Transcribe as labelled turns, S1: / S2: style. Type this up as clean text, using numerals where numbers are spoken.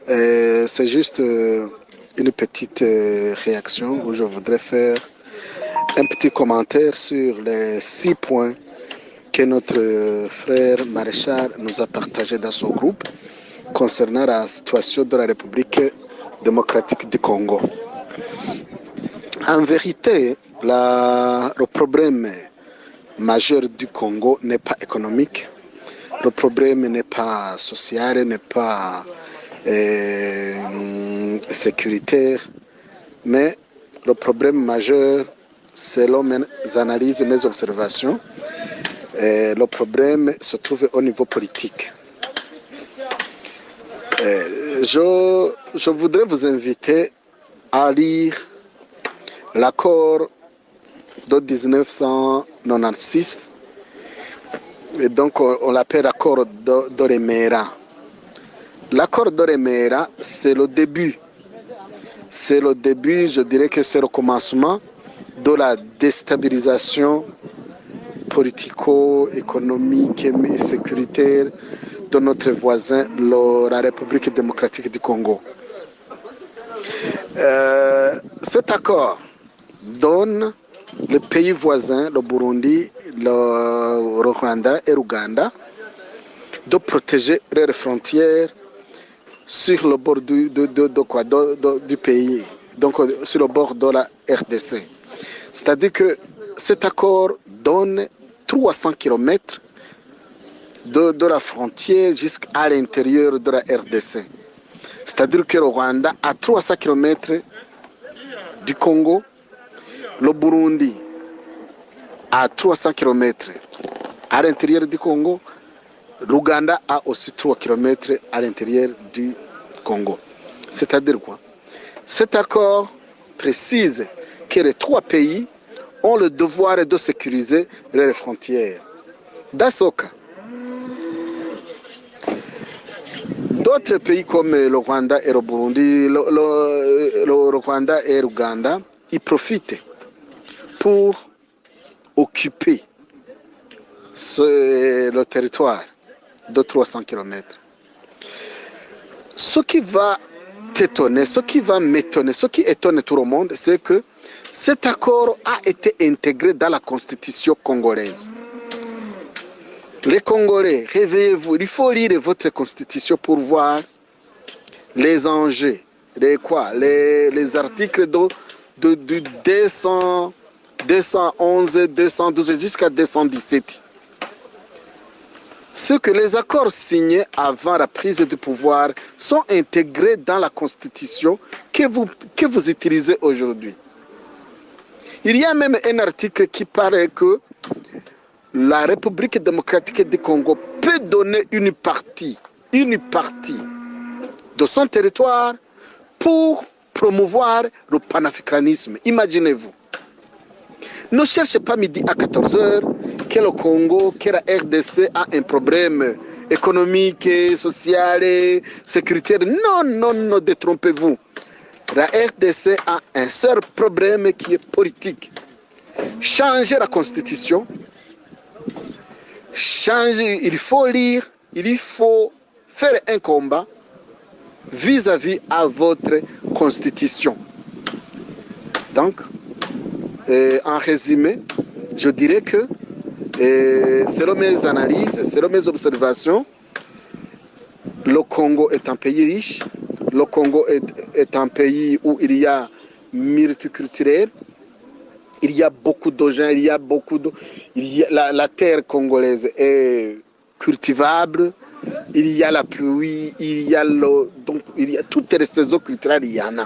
S1: C'est juste une petite réaction où je voudrais faire un petit commentaire sur les 6 points que notre frère Maréchal nous a partagé dans son groupe concernant la situation de la République démocratique du Congo. En vérité, le problème majeur du Congo n'est pas économique, le problème n'est pas social, n'est pas sécuritaire, mais le problème majeur, selon mes analyses et mes observations, le problème se trouve au niveau politique. Je voudrais vous inviter à lire l'accord de 1996, et donc on l'appelle l'accord d'Oremera. L'accord d'Oremera, c'est le début. C'est le début, je dirais que c'est le commencement de la déstabilisation politico-économique et sécuritaire de notre voisin, la République démocratique du Congo. Cet accord donne les pays voisins, le Burundi, le Rwanda et l'Ouganda, de protéger leurs frontières sur le bord du pays, donc sur le bord de la RDC. C'est-à-dire que cet accord donne 300 km de la frontière jusqu'à l'intérieur de la RDC. C'est-à-dire que le Rwanda a 300 km du Congo, le Burundi a 300 km à l'intérieur du Congo, l'Ouganda a aussi 3 km à l'intérieur du Congo. C'est-à-dire quoi? Cet accord précise que les 3 pays ont le devoir de sécuriser leurs frontières. Dans ce cas, d'autres pays comme le Rwanda et le Burundi, le Rwanda et l'Ouganda, ils profitent pour occuper le territoire de 300 km. Ce qui va t'étonner, ce qui va m'étonner, ce qui étonne tout le monde, c'est que cet accord a été intégré dans la constitution congolaise. Les Congolais, réveillez-vous, il faut lire votre constitution pour voir les enjeux, les articles de 200, 211, 212 jusqu'à 217. Ce que les accords signés avant la prise du pouvoir sont intégrés dans la constitution que vous utilisez aujourd'hui. Il y a même un article qui paraît que la République démocratique du Congo peut donner une partie de son territoire pour promouvoir le panafricanisme. Imaginez-vous. Ne cherchez pas midi à 14h que le Congo, que la RDC a un problème économique, social, sécuritaire. Non, détrompez-vous. La RDC a un seul problème qui est politique. Changer la constitution. Il faut lire, il faut faire un combat vis-à-vis à votre constitution. Donc, en résumé, je dirais que selon mes analyses, selon mes observations, le Congo est un pays riche, le Congo est un pays où il y a multiculturel, il y a beaucoup de gens, la terre congolaise est cultivable, il y a la pluie, il y a toutes les saisons culturelles, il y en a.